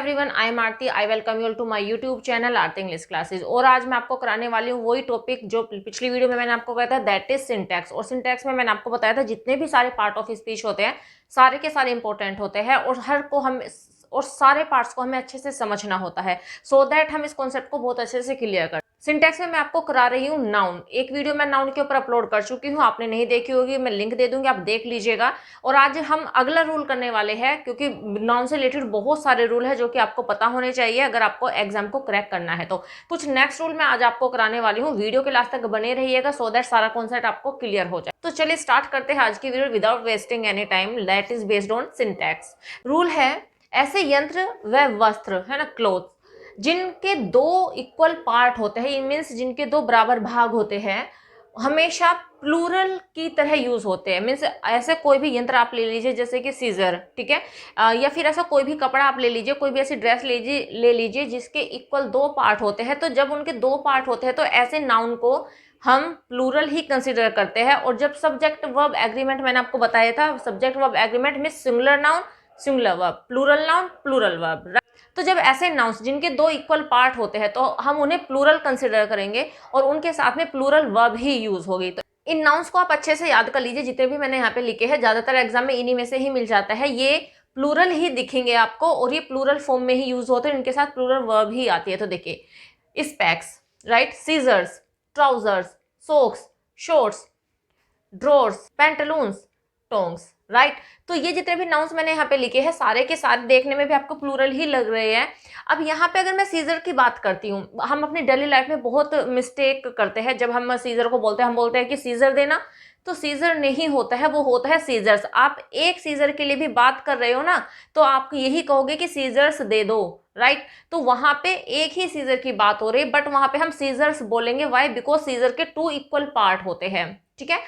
Everyone, I am Aarti. I welcome you to my YouTube channel Aarti English classes. और आज मैं आपको कराने वाली हूँ वही टॉपिक जो पिछली वीडियो में मैंने आपको बताया था, दैट इज सिंटैक्स। और सिंटैक्स में मैंने आपको बताया था जितने भी सारे पार्ट ऑफ स्पीच होते हैं सारे के सारे इंपॉर्टेंट होते हैं और सारे पार्ट्स को हमें अच्छे से समझना होता है सो दैट हम इस कॉन्सेप्ट को बहुत अच्छे से क्लियर कर। सिंटैक्स में मैं आपको करा रही हूँ नाउन। एक वीडियो मैं नाउन के ऊपर अपलोड कर चुकी हूँ, आपने नहीं देखी होगी, मैं लिंक दे दूंगी, आप देख लीजिएगा। और आज हम अगला रूल करने वाले हैं क्योंकि नाउन से रिलेटेड बहुत सारे रूल है जो कि आपको पता होने चाहिए अगर आपको एग्जाम को क्रैक करना है। तो कुछ नेक्स्ट रूल मैं आज आपको कराने वाली हूँ, वीडियो के लास्ट तक बने रहिएगा सो दैट सारा कॉन्सेप्ट आपको क्लियर हो जाए। तो चलिए स्टार्ट करते हैं आज की video without wasting any time. That is based on syntax. Rule है, ऐसे यंत्र व वस्त्र है ना, क्लोथ, जिनके दो इक्वल पार्ट होते हैं, मीन्स जिनके दो बराबर भाग होते हैं, हमेशा प्लूरल की तरह यूज होते हैं। मीन्स ऐसे कोई भी यंत्र आप ले लीजिए जैसे कि सीजर, ठीक है, या फिर ऐसा कोई भी कपड़ा आप ले लीजिए, कोई भी ऐसी ड्रेस ले लीजिए जिसके इक्वल दो पार्ट होते हैं। तो जब उनके दो पार्ट होते हैं तो ऐसे नाउन को हम प्लूरल ही कंसिडर करते हैं। और जब सब्जेक्ट वर्ब एग्रीमेंट मैंने आपको बताया था, सब्जेक्ट वर्ब एग्रीमेंट में singular noun singular verb, plural noun plural verb. तो जब ऐसे नाउन्स जिनके दो इक्वल पार्ट होते हैं तो हम उन्हें प्लूरल कंसिडर करेंगे और उनके साथ में प्लूरल वर्ब ही यूज होगी। तो इन नाउन्स को आप अच्छे से याद कर लीजिए, जितने भी मैंने यहाँ पे लिखे हैं ज्यादातर एग्जाम में इन्हीं में से ही मिल जाता है। ये प्लूरल ही दिखेंगे आपको और ये प्लूरल फॉर्म में ही यूज होते हैं, इनके साथ प्लूरल वर्ब ही आती है। तो देखिए, specs, right, scissors, trousers, socks, shorts, drawers, pantaloons, tongs, right. तो ये जितने भी नाउन्स मैंने यहाँ पे लिखे हैं सारे के सारे देखने में भी आपको प्लूरल ही लग रहे हैं। अब यहाँ पे अगर मैं सीजर की बात करती हूँ, हम अपनी डेली लाइफ में बहुत मिस्टेक करते हैं। जब हम सीजर को बोलते हैं, हम बोलते हैं कि सीजर देना, तो सीजर नहीं होता है, वो होता है सीजर्स। आप एक सीजर के लिए भी बात कर रहे हो ना, तो आप यही कहोगे कि सीजर्स दे दो, राइट। तो वहां पे एक ही सीजर की बात हो रही है, बट वहां पे हम सीजर्स बोलेंगे। वाई? बिकॉज सीजर के टू इक्वल पार्ट होते हैं, ठीक है।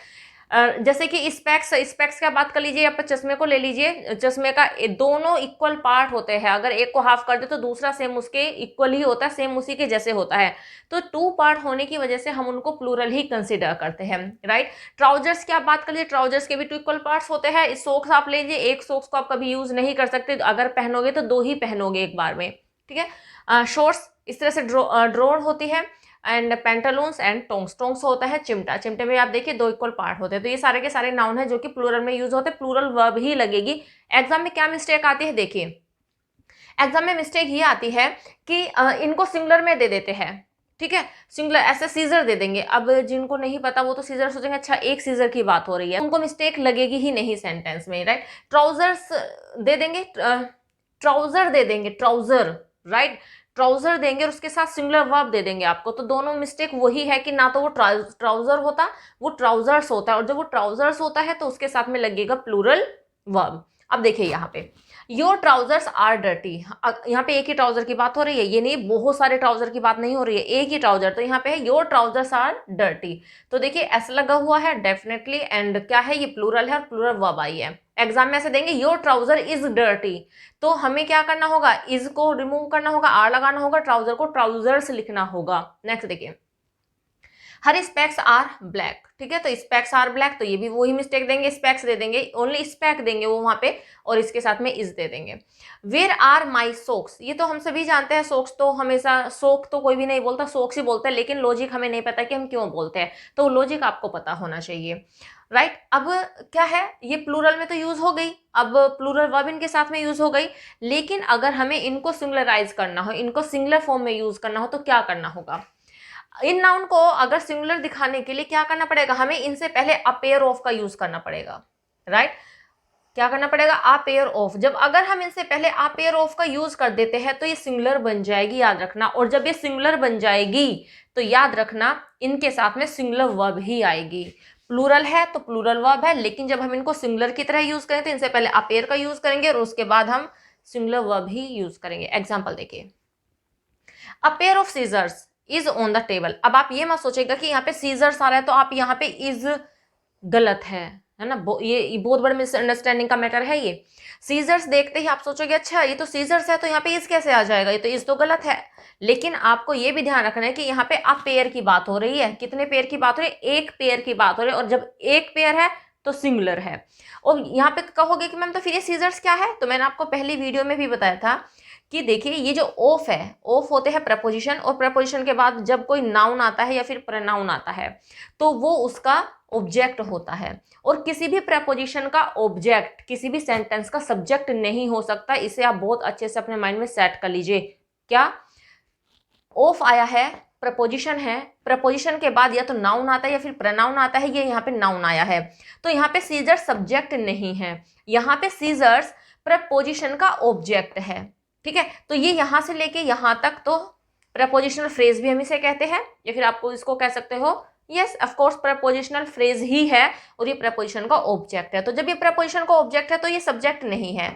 जैसे कि स्पेक्स का बात कर लीजिए, आप चश्मे को ले लीजिए, चश्मे का दोनों इक्वल पार्ट होते हैं। अगर एक को हाफ कर दे तो दूसरा सेम उसके इक्वल ही होता है, सेम उसी के जैसे होता है। तो टू पार्ट होने की वजह से हम उनको प्लूरल ही कंसिडर करते हैं, राइट। ट्राउजर्स की आप बात कर लीजिए, ट्राउजर्स के भी टू इक्वल पार्ट्स होते हैं। सोक्स आप लीजिए, एक सोक्स को आप कभी यूज नहीं कर सकते, अगर पहनोगे तो दो ही पहनोगे एक बार में, ठीक है। शॉर्ट्स इस तरह से ड्रॉर होती है, and Pantaloons and tongs, tongs होता है चिमटा, चिमटे में आप देखिए दो इक्वल पार्ट होते हैं। तो ये सारे के सारे नाउन है जो कि प्लूरल में यूज होते हैं, प्लूरल वर्ब ही लगेगी। एग्जाम में क्या मिस्टेक आती है, देखिए एग्जाम में मिस्टेक ये आती है कि इनको सिंगुलर में दे देते हैं, ठीक है, सिंगुलर ऐसे सीजर दे देंगे। अब जिनको नहीं पता वो तो सीजर सोचेंगे अच्छा एक सीजर की बात हो रही है, उनको मिस्टेक लगेगी ही नहीं सेंटेंस में, राइट। ट्राउजर्स दे देंगे, ट्राउजर दे देंगे, ट्राउजर, राइट, ट्राउजर देंगे और उसके साथ सिंगुलर वर्ब दे देंगे आपको। तो दोनों मिस्टेक वही है कि ना तो वो ट्राउजर होता, वो ट्राउजर्स होता है, और जब वो ट्राउजर्स होता है तो उसके साथ में लगेगा प्लूरल वर्ब। अब देखिए यहाँ पे, योर ट्राउजर्स आर डर्टी, यहाँ पे एक ही ट्राउजर की बात हो रही है, ये नहीं बहुत सारे ट्राउजर की बात नहीं हो रही है, एक ही ट्राउजर। तो यहाँ पे है योर ट्राउजर्स आर डर्टी। तो देखिए ऐसा लगा हुआ है डेफिनेटली, एंड क्या है, ये प्लूरल है और प्लूरल वर्ब आई है। एग्जाम में ऐसे देंगे योर ट्राउजर इज डर्टी, तो हमें क्या करना होगा, इज को रिमूव करना होगा, आर लगाना होगा, ट्राउजर को ट्राउजर्स लिखना होगा। नेक्स्ट देखिए, हर स्पेक्स आर ब्लैक, ठीक है, तो स्पेक्स आर ब्लैक, तो ये भी वही मिस्टेक देंगे, स्पेक्स दे देंगे, ओनली स्पेक देंगे वो वहां पे और इसके साथ में इज दे देंगे। वेयर आर माई सोक्स, ये तो हम सभी जानते हैं, सोक्स तो हमेशा, सोक तो कोई भी नहीं बोलता, सोक्स ही बोलता है, लेकिन लॉजिक हमें नहीं पता कि हम क्यों बोलते हैं, तो लॉजिक आपको पता होना चाहिए, राइट। अब क्या है, ये प्लूरल में तो यूज हो गई, अब प्लूरल वर्ब इनके साथ में यूज हो गई, लेकिन अगर हमें इनको सिंगुलराइज करना हो, इनको सिंगुलर फॉर्म में यूज करना हो तो क्या करना होगा। इन नाउन को अगर सिंगुलर दिखाने के लिए क्या करना पड़ेगा, हमें इनसे पहले अ पेयर ऑफ का यूज करना पड़ेगा, राइट। क्या करना पड़ेगा, आ पेयर ऑफ। जब अगर हम इनसे पहले आ पेयर ऑफ का यूज कर देते हैं तो ये सिंगुलर बन जाएगी, याद रखना। और जब ये सिंगुलर बन जाएगी तो याद रखना इनके साथ में सिंगुलर वर्ब ही आएगी। प्लूरल है तो प्लूरल वर्ब है, लेकिन जब हम इनको सिंगुलर की तरह यूज करें तो इनसे पहले आ पेयर का यूज करेंगे और उसके बाद हम सिंगुलर वर्ब ही यूज करेंगे। एग्जाम्पल देखिए, a pair of scissors is on the table. अब आप ये मत सोचेगा कि यहाँ पे सीजर्स आ रहा है तो आप यहाँ पे इज गलत है ना, ये बहुत बड़ा मिसअंडरस्टैंडिंग का मैटर है। ये सीजर्स देखते ही आप सोचोगे अच्छा ये तो सीजर्स है तो यहाँ पे इज कैसे आ जाएगा, ये तो इज तो गलत है। लेकिन आपको ये भी ध्यान रखना है कि यहाँ पे अब पेयर की बात हो रही है, कितने पेयर की बात हो रही है, एक पेयर की बात हो रही है, और जब एक पेयर है तो सिंगुलर है। और यहाँ पे कहोगे कि मैम तो फिर ये सीजर्स क्या है, तो मैंने आपको पहली वीडियो में भी बताया था कि देखिए ये जो ऑफ है, ऑफ होते हैं प्रपोजिशन, और प्रपोजिशन के बाद जब कोई नाउन आता है या फिर प्रोनाउन आता है तो वो उसका ऑब्जेक्ट होता है, और किसी भी प्रपोजिशन का ऑब्जेक्ट किसी भी सेंटेंस का सब्जेक्ट नहीं हो सकता। इसे आप बहुत अच्छे से अपने माइंड में सेट कर लीजिए। क्या ऑफ आया है, प्रपोजिशन है, प्रपोजिशन के बाद या तो नाउन आता है या फिर प्रोनाउन आता है, ये यहाँ पे नाउन आया है, तो यहाँ पे सीजर्स सब्जेक्ट नहीं है, यहाँ पे सीजर्स प्रपोजिशन का ऑब्जेक्ट है। ठीक है, तो ये यहाँ से लेके यहाँ तक तो प्रपोजिशनल फ्रेज भी हम इसे कहते हैं, या फिर आपको इसको कह सकते हो, yes of course prepositional phrase ही है, और ये प्रपोजिशन का ऑब्जेक्ट है। तो जब ये प्रपोजिशन का ऑब्जेक्ट है तो ये सब्जेक्ट नहीं है,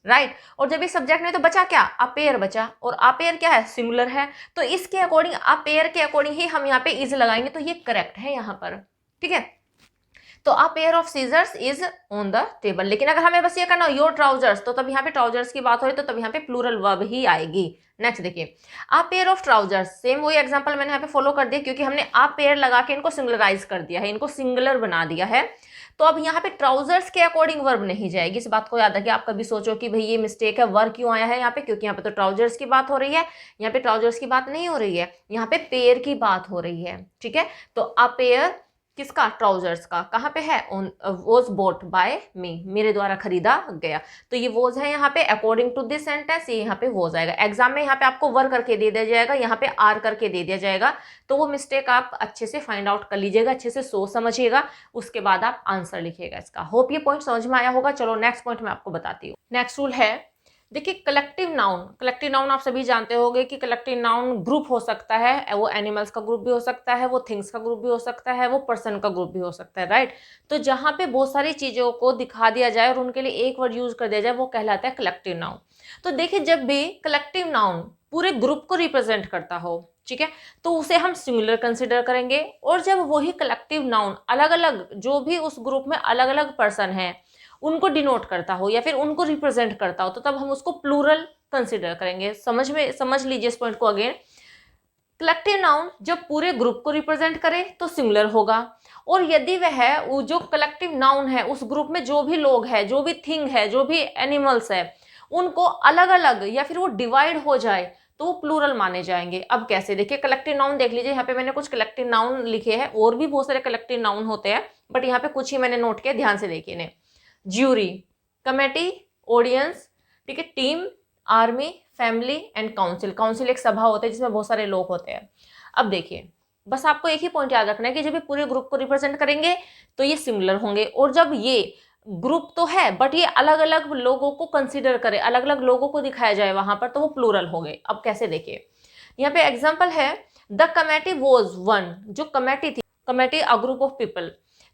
राइट और जब ये सब्जेक्ट नहीं तो बचा क्या, अपेयर बचा, और अपेयर क्या है, सिंगुलर है, तो इसके अकॉर्डिंग अपेयर के अकॉर्डिंग ही हम यहाँ पे इज लगाएंगे, तो ये करेक्ट है यहाँ पर। ठीक है, तो a pair of scissors is on the table. लेकिन अगर हमें बस ये करना हो योर ट्राउजर्स, तो तब यहाँ पे ट्राउजर्स की बात हो रही तो तब यहाँ पे प्लूरल वर्ब ही आएगी। नेक्स्ट देखिए, a pair of trousers, same वही एग्जांपल मैंने यहाँ पे फॉलो कर दिया, क्योंकि हमने अ पेयर लगा के इनको सिंगुलराइज कर दिया है, इनको सिंगुलर बना दिया है। तो अब यहाँ पे ट्राउजर्स के अकॉर्डिंग वर्ब नहीं जाएगी। इस बात को याद रखिए, आप कभी सोचो कि भाई ये मिस्टेक है, वर्ब क्यों आया है यहाँ पे, क्योंकि यहाँ पे तो ट्राउजर्स की बात हो रही है, यहाँ पे ट्राउजर्स की बात नहीं हो रही है, यहाँ पे पेयर की बात हो रही है। ठीक है, तो अ पेयर किसका, ट्राउजर्स का, कहाँ पे है, वॉज बोट बाय मी, मेरे द्वारा खरीदा गया, तो ये वॉज है यहाँ पे अकॉर्डिंग टू दिस सेंटेंस, ये यहाँ पे वॉज आएगा। एग्जाम में यहाँ पे आपको वर करके दे दिया जाएगा, यहाँ पे आर करके दे दिया जाएगा, तो वो मिस्टेक आप अच्छे से फाइंड आउट कर लीजिएगा, अच्छे से सोच समझिएगा, उसके बाद आप आंसर लिखिएगा इसका। होप ये पॉइंट समझ में आया होगा। चलो नेक्स्ट पॉइंट मैं आपको बताती हूँ। नेक्स्ट रूल है, देखिए कलेक्टिव नाउन, कलेक्टिव नाउन आप सभी जानते होंगे कि कलेक्टिव नाउन ग्रुप हो सकता है, वो एनिमल्स का ग्रुप भी हो सकता है, वो थिंग्स का ग्रुप भी हो सकता है, वो पर्सन का ग्रुप भी हो सकता है, राइट। तो जहाँ पे बहुत सारी चीज़ों को दिखा दिया जाए और उनके लिए एक वर्ड यूज कर दिया जाए, वो कहलाता है कलेक्टिव नाउन। तो देखिए जब भी कलेक्टिव नाउन पूरे ग्रुप को रिप्रेजेंट करता हो, ठीक है, तो उसे हम सिंगुलर कंसिडर करेंगे, और जब वही कलेक्टिव नाउन अलग अलग, जो भी उस ग्रुप में अलग अलग पर्सन है उनको डिनोट करता हो या फिर उनको रिप्रेजेंट करता हो, तो तब हम उसको प्लूरल कंसिडर करेंगे। समझ लीजिए इस पॉइंट को अगेन। कलेक्टिव नाउन जब पूरे ग्रुप को रिप्रेजेंट करे तो सिंगुलर होगा, और यदि वह जो कलेक्टिव नाउन है उस ग्रुप में जो भी लोग हैं, जो भी थिंग है, जो भी एनिमल्स है, उनको अलग अलग या फिर वो डिवाइड हो जाए तो वो प्लूरल माने जाएंगे। अब कैसे, देखिए कलेक्टिव नाउन देख लीजिए, यहाँ पे मैंने कुछ कलेक्टिव नाउन लिखे हैं, और भी बहुत सारे कलेक्टिव नाउन होते हैं, बट यहाँ पे कुछ ही मैंने नोट किया, ध्यान से देखिए इन्हें। ज्यूरी, कमेटी, ऑडियंस, ठीक है, team, army, family and council. Council एक सभा होता है जिसमें बहुत सारे लोग होते हैं। अब देखिए बस आपको एक ही पॉइंट याद रखना है कि जब ये पूरे ग्रुप को रिप्रेजेंट करेंगे तो ये सिमिलर होंगे, और जब ये ग्रुप तो है बट ये अलग अलग लोगों को कंसिडर करे, अलग अलग लोगों को दिखाया जाए वहां पर, तो वो प्लूरल हो गए। अब कैसे, देखिए यहाँ पे एग्जाम्पल है, द कमेटी वॉज वन, जो कमेटी थी, committee a group of people,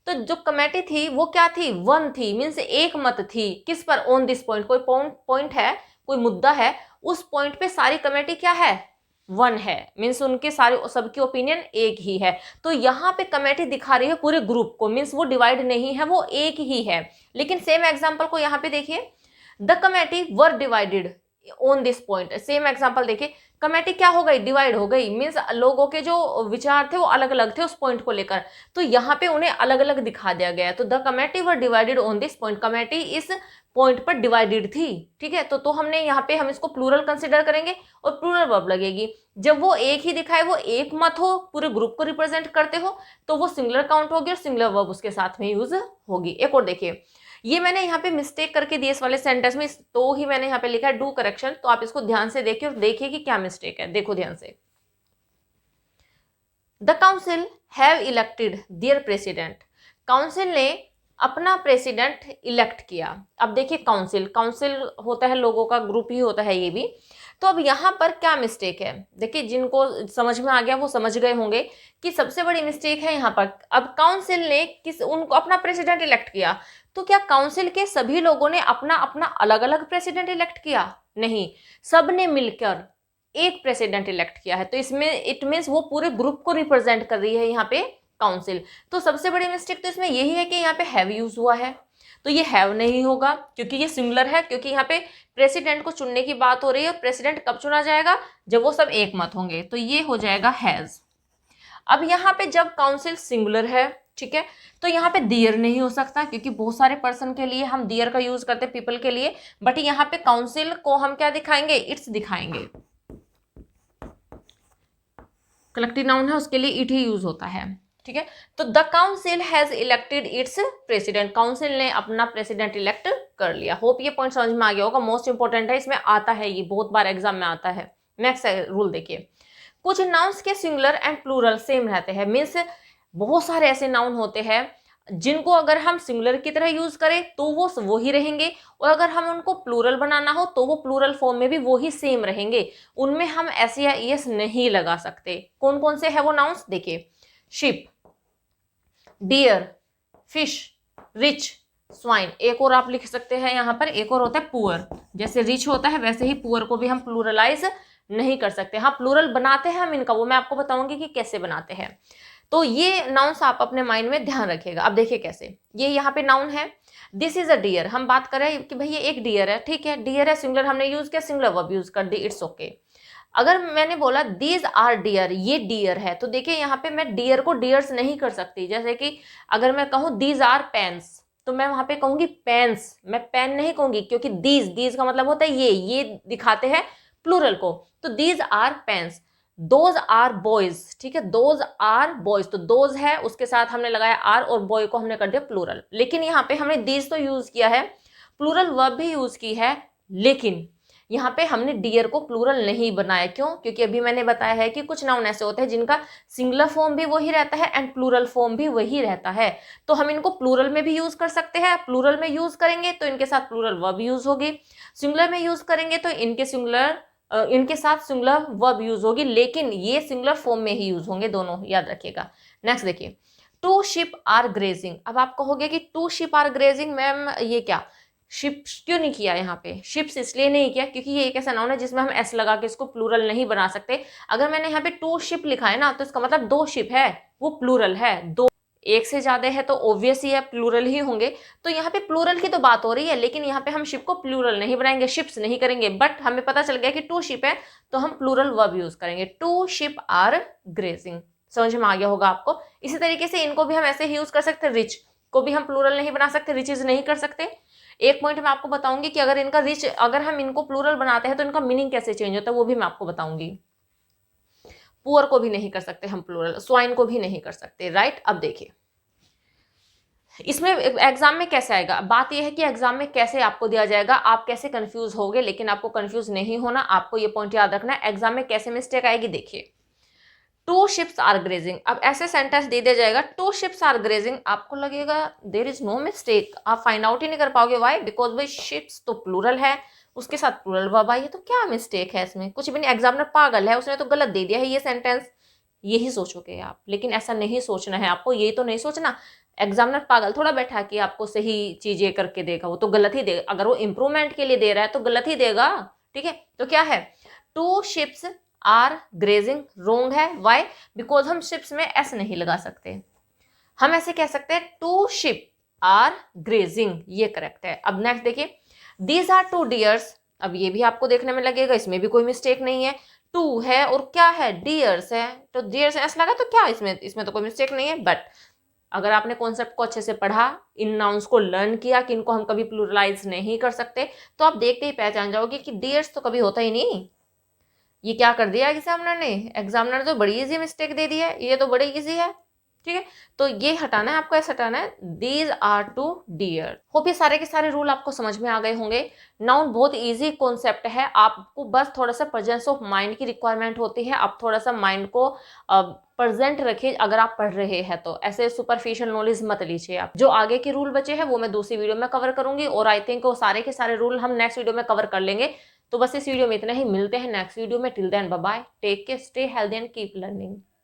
तो जो कमेटी थी वो क्या थी, वन थी, मीन्स एक मत थी, किस पर, ऑन दिस पॉइंट, कोई पॉइंट है, कोई मुद्दा है, उस पॉइंट पे सारी कमेटी क्या है, वन है, मीन्स उनके सारे सबकी ओपिनियन एक ही है। तो यहाँ पे कमेटी दिखा रही है पूरे ग्रुप को, मीन्स वो डिवाइड नहीं है, वो एक ही है। लेकिन सेम एग्जाम्पल को यहाँ पे देखिए, the committee were divided on this point, same example देखिए, कमेटी क्या हो गई, डिवाइड हो गई, मींस लोगों के जो विचार थे वो अलग अलग थे उस पॉइंट को लेकर, तो यहाँ पे उन्हें अलग अलग दिखा दिया गया है। तो the committee were divided on this point, committee इस पॉइंट पर डिवाइडेड थी, ठीक है। तो हमने यहाँ पे हम इसको प्लूरल कंसिडर करेंगे और प्लूरल वर्ब लगेगी। जब वो एक ही दिखाए, वो एक मत हो, पूरे ग्रुप को रिप्रेजेंट करते हो, तो वो सिंगुलर काउंट होगी और सिंगुलर वर्ब उसके साथ में यूज होगी। एक और देखिए, ये मैंने यहाँ पे मिस्टेक करके दी इस वाले सेंटेंस में, तो ही मैंने यहाँ पे लिखा है डू करेक्शन, तो आप इसको ध्यान से देखिए और देखिए कि क्या मिस्टेक है। देखो ध्यान से, the council have elected their president, council ने अपना प्रेसिडेंट इलेक्ट किया। अब देखिए काउंसिल होता है लोगों का ग्रुप ही होता है ये भी। तो अब यहाँ पर क्या मिस्टेक है, देखिए जिनको समझ में आ गया वो समझ गए होंगे कि सबसे बड़ी मिस्टेक है यहाँ पर। अब काउंसिल ने उनको अपना प्रेसिडेंट इलेक्ट किया, तो क्या काउंसिल के सभी लोगों ने अपना अपना अलग अलग प्रेसिडेंट इलेक्ट किया? नहीं, सब ने मिलकर एक प्रेसिडेंट इलेक्ट किया है। तो इसमें इट मीन्स वो पूरे ग्रुप को रिप्रेजेंट कर रही है यहाँ पे काउंसिल। तो सबसे बड़ी मिस्टेक तो इसमें यही है कि यहाँ पे हैव यूज हुआ है, तो ये हैव नहीं होगा क्योंकि ये सिंगुलर है, क्योंकि यहाँ पे प्रेसिडेंट को चुनने की बात हो रही है और प्रेसिडेंट कब चुना जाएगा, जब वो सब एक मत होंगे, तो ये हो जाएगा हैज। अब यहाँ पे जब काउंसिल सिंगुलर है ठीक है, तो यहाँ पे देयर नहीं हो सकता क्योंकि बहुत सारे पर्सन के लिए हम देयर का यूज करते हैं, पीपल के लिए, बट यहाँ पे काउंसिल को हम क्या दिखाएंगे, इट्स दिखाएंगे। कलेक्टिव नाउन है उसके लिए इट ही यूज होता है, ठीक है। तो the council has elected it's president, council ने अपना प्रेसिडेंट इलेक्ट कर लिया। होप ये पॉइंट समझ में आ गया होगा, मोस्ट इंपॉर्टेंट है, इसमें आता है, ये बहुत बार एग्जाम में आता है। नेक्स्ट रूल देखिए, कुछ नाउन्स के सिंगुलर एंड प्लूरल सेम रहते हैं, मीन्स बहुत सारे ऐसे नाउन होते हैं जिनको अगर हम सिंगुलर की तरह यूज करें तो वो ही रहेंगे, और अगर हम उनको प्लूरल बनाना हो तो वो प्लूरल फॉर्म में भी वो ही सेम रहेंगे, उनमें हम एस या ईएस नहीं लगा सकते। कौन कौन से है वो नाउन्स देखिए, sheep, deer, fish, rich, swine. एक और आप लिख सकते हैं यहाँ पर, एक और होता है पुअर। जैसे रिच होता है वैसे ही पुअर को भी हम प्लूरलाइज नहीं कर सकते। हाँ, प्लूरल बनाते हैं हम इनका, वो मैं आपको बताऊंगी कि कैसे बनाते हैं। तो ये नाउन्स आप अपने माइंड में ध्यान रखिएगा। अब देखिए कैसे, ये यहाँ पे नाउन है, दिस इज अ डियर, हम बात करें कि भाई ये एक डियर है, ठीक है, डियर है, सिंगुलर हमने यूज किया, सिंगुलर वर्ब यूज कर दी, इट्स ओके। अगर मैंने बोला दीज आर डियर, ये डियर है, तो देखिए यहाँ पे मैं डियर को डियर्स नहीं कर सकती। जैसे कि अगर मैं कहूँ दीज आर पेन्स, तो मैं वहां पे कहूंगी पेन्स, मैं पेन नहीं कहूंगी, क्योंकि दीज का मतलब होता है ये दिखाते हैं प्लूरल को। तो these are pens, those are boys, ठीक है, दोज आर बॉयज, तो दोज है उसके साथ हमने लगाया आर और बॉय को हमने कर दिया प्लूरल। लेकिन यहाँ पे हमने दीज तो यूज किया है, प्लूरल वर्ब भी यूज की है, लेकिन यहाँ पे हमने डियर को प्लूरल नहीं बनाया। क्यों? क्योंकि अभी मैंने बताया है कि कुछ नाउन ऐसे होते हैं जिनका सिंगुलर फॉर्म भी वही रहता है एंड प्लूरल फॉर्म भी वही रहता है, तो हम इनको प्लूरल में भी यूज कर सकते हैं। प्लूरल में यूज करेंगे तो इनके साथ प्लूरल वर्ब यूज होगी, सिंगुलर में यूज करेंगे तो इनके साथ सिंगुलर वर्ब यूज होगी, लेकिन ये सिंगुलर फॉर्म में ही यूज होंगे दोनों, याद रखिएगा। नेक्स्ट देखिए, टू शिप आर ग्रेजिंग। अब आप कहोगे कि two sheep are grazing, ma'am ये क्या, शिप्स क्यों नहीं किया यहाँ पे? शिप्स इसलिए नहीं किया क्योंकि ये एक ऐसा नाउन है जिसमें हम एस लगा के इसको प्लूरल नहीं बना सकते। अगर मैंने यहाँ पे टू शिप लिखा है ना, तो इसका मतलब दो शिप है, वो प्लूरल है। दो, एक से ज्यादा है तो ऑब्वियस ही है प्लूरल ही होंगे। तो यहाँ पे प्लूरल की तो बात हो रही है, लेकिन यहाँ पे हम शिप को प्लूरल नहीं बनाएंगे, शिप्स नहीं करेंगे, बट हमें पता चल गया कि टू शिप है तो हम प्लूरल वर्ब यूज करेंगे, टू शिप आर ग्रेजिंग। समझ में आ गया होगा आपको। इसी तरीके से इनको भी हम ऐसे ही यूज कर सकते हैं, रिच को भी हम प्लूरल नहीं बना सकते, रिचेज नहीं कर सकते। एक पॉइंट मैं आपको बताऊंगी कि अगर इनका रिच, अगर हम इनको प्लूरल बनाते हैं तो इनका मीनिंग कैसे चेंज होता है वो भी मैं आपको बताऊंगी। पुअर को भी नहीं कर सकते हम प्लूरल, स्वाइन को भी नहीं कर सकते, राइट। अब देखिए इसमें एग्जाम में कैसे आएगा, बात यह है कि एग्जाम में कैसे आपको दिया जाएगा, आप कैसे कंफ्यूज होगे, लेकिन आपको कंफ्यूज नहीं होना, आपको ये पॉइंट याद रखना है। एग्जाम में कैसे मिस्टेक आएगी देखिए, टू शिप्स आर ग्रेजिंग। अब ऐसे सेंटेंस दे दिया जाएगा, टू शिप्स आर ग्रेजिंग, आपको लगेगा देयर इज नो मिस्टेक, आप फाइंड आउट ही नहीं कर पाओगे। वाई? बिकॉज भाई शिप्स तो प्लूरल है, उसके साथ प्लूरल वर्ब आई है, तो क्या मिस्टेक है इसमें? कुछ भी नहीं, एग्जामिनर पागल है, उसने तो गलत दे दिया है ये सेंटेंस, यही सोचोगे आप। लेकिन ऐसा नहीं सोचना है आपको, यही तो नहीं सोचना एग्जामिनर पागल थोड़ा बैठा कि आपको सही चीजें करके देगा, वो तो गलत ही देगा। अगर वो इंप्रूवमेंट के लिए दे रहा है तो गलत ही देगा, ठीक है। तो क्या है, टू शिप्स आर ग्रेजिंग, रोंग है। वाई? बिकॉज हम शिप्स में एस नहीं लगा सकते, हम ऐसे कह सकते हैं टू शिप आर ग्रेजिंग, ये करेक्ट है। अब नेक्स्ट देखिए, दीज आर टू डियर्स। अब ये भी आपको देखने में लगेगा इसमें भी कोई मिस्टेक नहीं है, टू है और क्या है, डियर्स है, तो डियर्स एस लगा तो क्या इसमें तो कोई मिस्टेक नहीं है। बट अगर आपने कॉन्सेप्ट को अच्छे से पढ़ा, इन नाउन्स को लर्न किया कि इनको हम कभी प्लूरलाइज नहीं कर सकते, तो आप देखते ही पहचान जाओगे कि डियर्स तो कभी होता ही नहीं। ये क्या कर दिया एग्जामिनर ने, एग्जामिनर तो बड़ी इजी मिस्टेक दे दी है, ये तो बड़ी इजी है, ठीक है। तो ये हटाना है आपको, ऐसे हटाना है, these are two deer. Hope ये सारे के सारे रूल आपको समझ में आ गए होंगे। नाउन बहुत इजी कॉन्सेप्ट है, आपको बस थोड़ा सा प्रेजेंस ऑफ माइंड की रिक्वायरमेंट होती है। आप थोड़ा सा माइंड को प्रेजेंट रखिए अगर आप पढ़ रहे हैं तो, ऐसे सुपरफिशियल नॉलेज मत लीजिए आप। जो आगे के रूल बचे हैं वो मैं दूसरी वीडियो में कवर करूंगी, और आई थिंक वो सारे के सारे रूल हम नेक्स्ट वीडियो में कवर कर लेंगे। तो बस इस वीडियो में इतना ही, मिलते हैं नेक्स्ट वीडियो में। Till then bye bye, take care, stay healthy and keep learning.